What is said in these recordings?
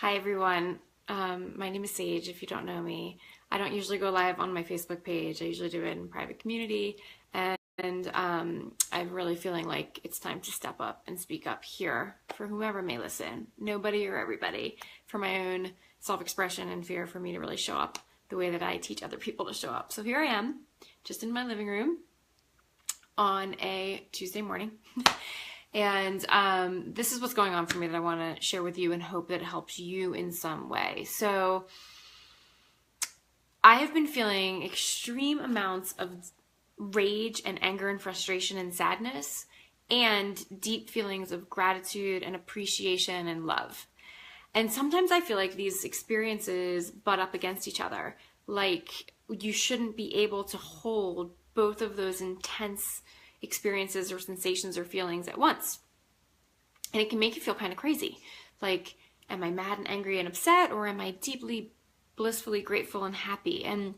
Hi everyone. My name is Sage. If you don't know me, I don't usually go live on my Facebook page. I usually do it in private community, and I'm really feeling like it's time to step up and speak up here for whomever may listen, nobody or everybody, for my own self-expression and fear for me to really show up the way that I teach other people to show up. So here I am, just in my living room on a Tuesday morning. And this is what's going on for me that I want to share with you and hope that it helps you in some way. So I have been feeling extreme amounts of rage and anger and frustration and sadness and deep feelings of gratitude and appreciation and love. And sometimes I feel like these experiences butt up against each other. Like you shouldn't be able to hold both of those intense experiences or sensations or feelings at once. And it can make you feel kind of crazy. Like, am I mad and angry and upset, or am I deeply, blissfully grateful and happy? And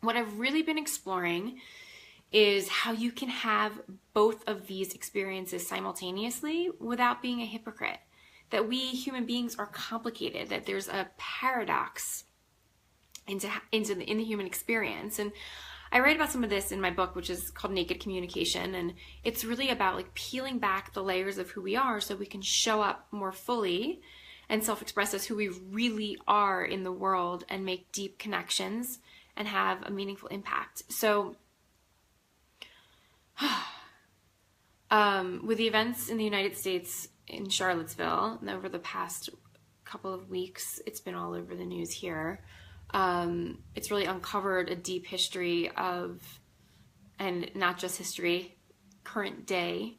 what I've really been exploring is how you can have both of these experiences simultaneously without being a hypocrite. That we human beings are complicated, that there's a paradox in the human experience. And I write about some of this in my book, which is called Naked Communication, and it's really about like peeling back the layers of who we are so we can show up more fully and self-express as who we really are in the world and make deep connections and have a meaningful impact. So with the events in the United States in Charlottesville, and over the past couple of weeks, it's been all over the news here. It's really uncovered a deep history of, and not just history, current day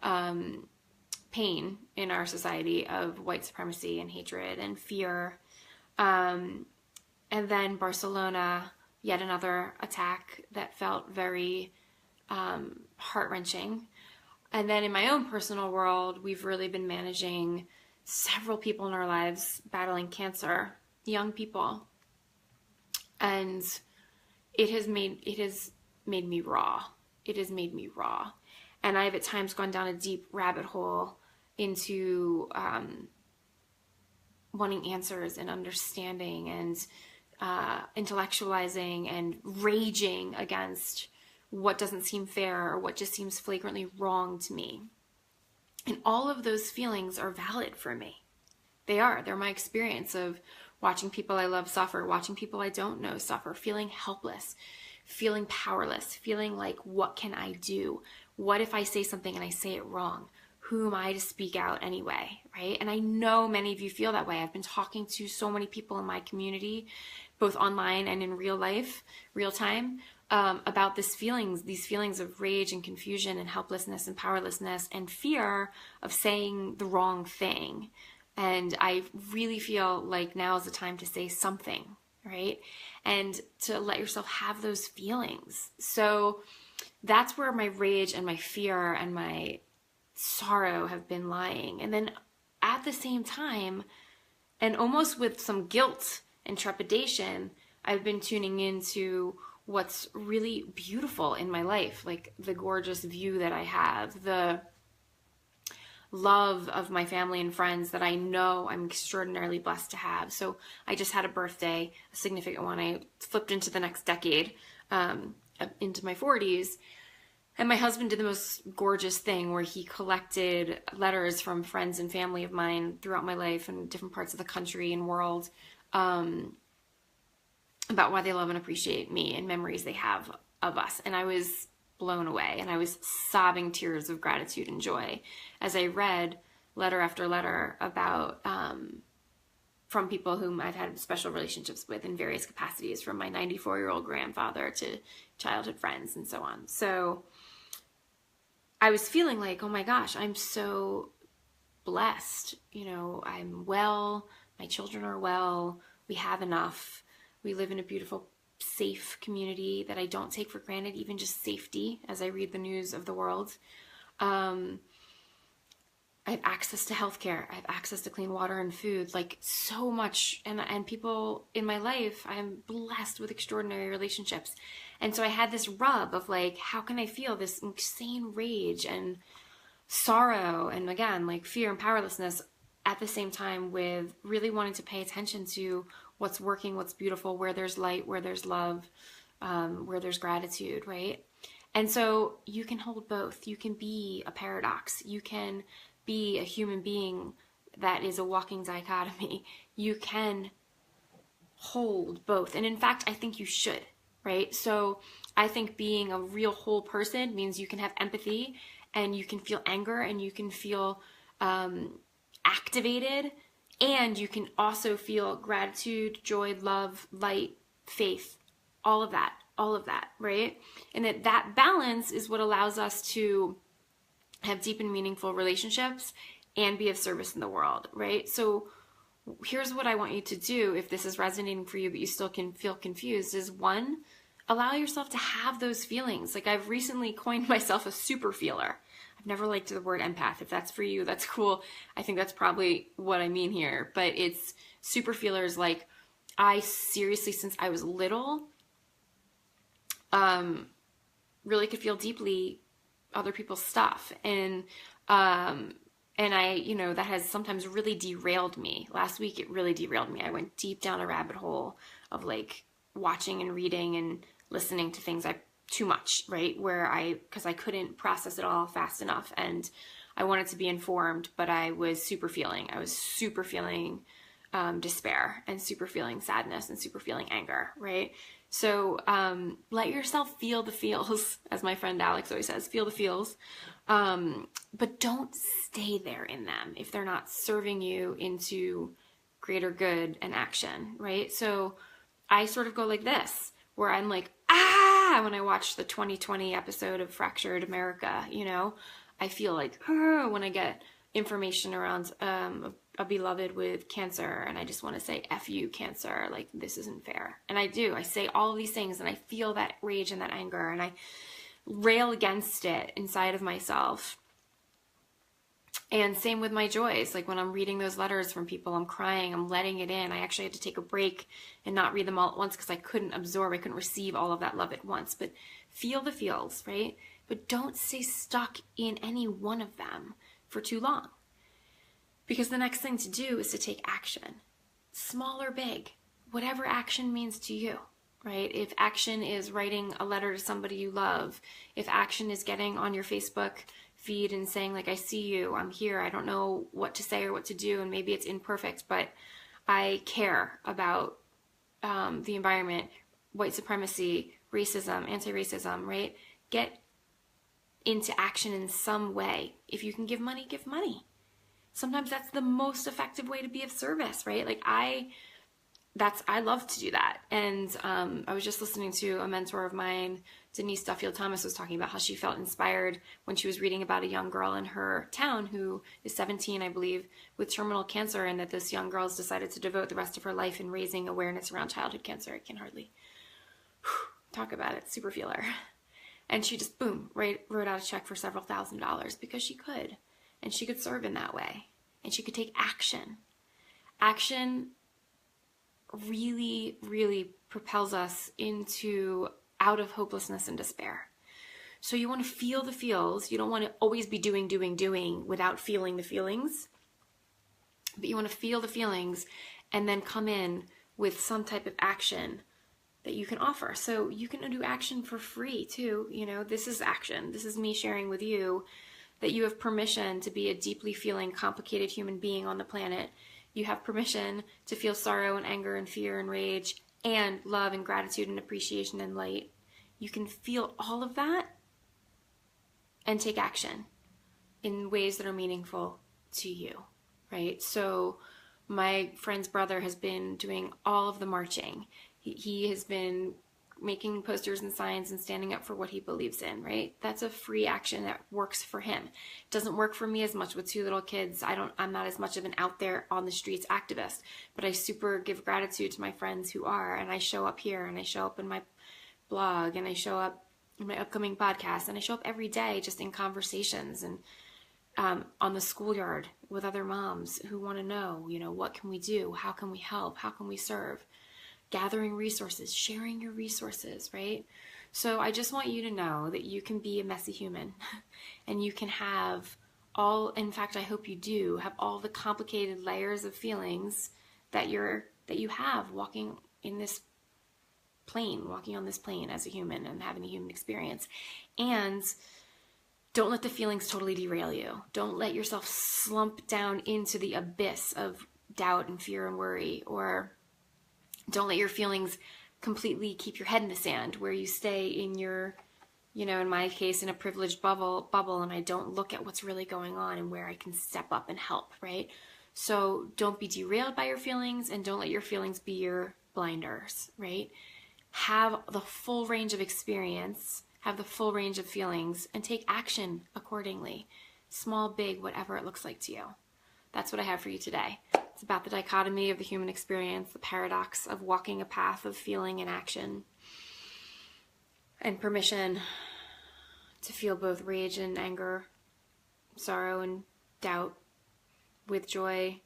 pain in our society of white supremacy and hatred and fear. And then Barcelona, yet another attack that felt very heart-wrenching. And then in my own personal world, we've really been managing several people in our lives battling cancer, young people. And it has made me raw. It has made me raw. And I've at times gone down a deep rabbit hole into wanting answers and understanding and intellectualizing and raging against what doesn't seem fair or what just seems flagrantly wrong to me. And all of those feelings are valid for me. They're my experience of watching people I love suffer, watching people I don't know suffer, feeling helpless, feeling powerless, feeling like, what can I do? What if I say something and I say it wrong? Who am I to speak out anyway, right? And I know many of you feel that way. I've been talking to so many people in my community, both online and in real life, real time, about these feelings of rage and confusion and helplessness and powerlessness and fear of saying the wrong thing. And I really feel like now is the time to say something, right? And to let yourself have those feelings. So that's where my rage and my fear and my sorrow have been lying. And then at the same time, and almost with some guilt and trepidation, I've been tuning into what's really beautiful in my life, like the gorgeous view that I have, the love of my family and friends that I know I'm extraordinarily blessed to have. So I just had a birthday, a significant one. I flipped into the next decade, into my 40s. And my husband did the most gorgeous thing where he collected letters from friends and family of mine throughout my life in different parts of the country and world, about why they love and appreciate me and memories they have of us. And I was blown away, and I was sobbing tears of gratitude and joy as I read letter after letter about from people whom I've had special relationships with in various capacities, from my 94-year-old grandfather to childhood friends and so on. So I was feeling like, oh my gosh, I'm so blessed. You know, I'm well, my children are well, we have enough, we live in a beautiful, safe community that I don't take for granted, even just safety as I read the news of the world. I have access to healthcare. I have access to clean water and food, like so much. And people in my life, I'm blessed with extraordinary relationships. And so I had this rub of like, how can I feel this insane rage and sorrow and again, like fear and powerlessness at the same time with really wanting to pay attention to what's working, what's beautiful, where there's light, where there's love, where there's gratitude, right? And so you can hold both. You can be a paradox. You can be a human being that is a walking dichotomy. You can hold both. And in fact, I think you should, right? So I think being a real whole person means you can have empathy and you can feel anger and you can feel activated, and you can also feel gratitude, joy, love, light, faith, all of that, right? And that balance is what allows us to have deep and meaningful relationships and be of service in the world, right? So here's what I want you to do if this is resonating for you, but you still can feel confused, is one, allow yourself to have those feelings. Like I've recently coined myself a super feeler. I've never liked the word empath. If that's for you, that's cool. I think that's probably what I mean here, but it's super feelers. Like I seriously, since I was little, really could feel deeply other people's stuff. And I, that has sometimes really derailed me. Last week, it really derailed me. I went deep down a rabbit hole of like watching and reading and listening to things too much, right? Because I couldn't process it all fast enough. And I wanted to be informed, but I was super feeling despair and super feeling sadness and super feeling anger, right? So let yourself feel the feels, as my friend Alex always says, feel the feels, but don't stay there in them if they're not serving you into greater good and action, right? So I sort of go like this, where I'm like, when I watch the 2020 episode of Fractured America, I feel like, when I get information around a beloved with cancer, and I just want to say, F you, cancer, like, this isn't fair. And I say all of these things, and I feel that rage and that anger, and I rail against it inside of myself. And same with my joys. Like when I'm reading those letters from people, I'm crying, I'm letting it in. I actually had to take a break and not read them all at once because I couldn't receive all of that love at once. But feel the feels, right? But don't stay stuck in any one of them for too long. Because the next thing to do is to take action. Small or big, whatever action means to you, right? If action is writing a letter to somebody you love, if action is getting on your Facebook feed and saying like, I see you, I'm here, I don't know what to say or what to do, and maybe it's imperfect, but I care about the environment, white supremacy, racism, anti-racism, right? Get into action in some way. If you can give money, give money. Sometimes that's the most effective way to be of service, right? Like I love to do that. And I was just listening to a mentor of mine, Denise Duffield Thomas, was talking about how she felt inspired when she was reading about a young girl in her town who is 17, I believe, with terminal cancer, and that this young girl has decided to devote the rest of her life in raising awareness around childhood cancer. I can hardly talk about it. Super feeler. And she just, boom, wrote out a check for several $1,000s because she could. And she could serve in that way. And she could take action. Action really, really propels us out of hopelessness and despair. So you want to feel the feels. You don't want to always be doing without feeling the feelings. But you want to feel the feelings and then come in with some type of action that you can offer. So you can do action for free too. This is action. This is me sharing with you that you have permission to be a deeply feeling, complicated human being on the planet. You have permission to feel sorrow and anger and fear and rage and love and gratitude and appreciation and light. You can feel all of that and take action in ways that are meaningful to you, right? So my friend's brother has been doing all of the marching. He has been making posters and signs and standing up for what he believes in, right? That's a free action that works for him. It doesn't work for me as much with 2 little kids. I'm not as much of an out there on the streets activist, but I super give gratitude to my friends who are, and I show up here, and I show up in my blog, and I show up in my upcoming podcast, and I show up every day just in conversations and on the schoolyard with other moms who want to know, what can we do? How can we help? How can we serve? Gathering resources, sharing your resources, right? So I just want you to know that you can be a messy human and you can have in fact, I hope you do have all the complicated layers of feelings that you have walking on this plane as a human and having a human experience. And don't let the feelings totally derail you. Don't let yourself slump down into the abyss of doubt and fear and worry, or don't let your feelings completely keep your head in the sand where you stay in your, in my case, in a privileged bubble, and I don't look at what's really going on and where I can step up and help, right? So don't be derailed by your feelings, and don't let your feelings be your blinders, right? Have the full range of experience, have the full range of feelings, and take action accordingly. Small, big, whatever it looks like to you. That's what I have for you today. It's about the dichotomy of the human experience, the paradox of walking a path of feeling and action, and permission to feel both rage and anger, sorrow and doubt, with joy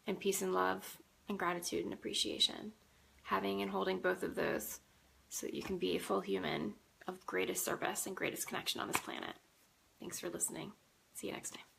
and peace and love and gratitude and appreciation. Having and holding both of those so that you can be a full human of greatest service and greatest connection on this planet. Thanks for listening. See you next time.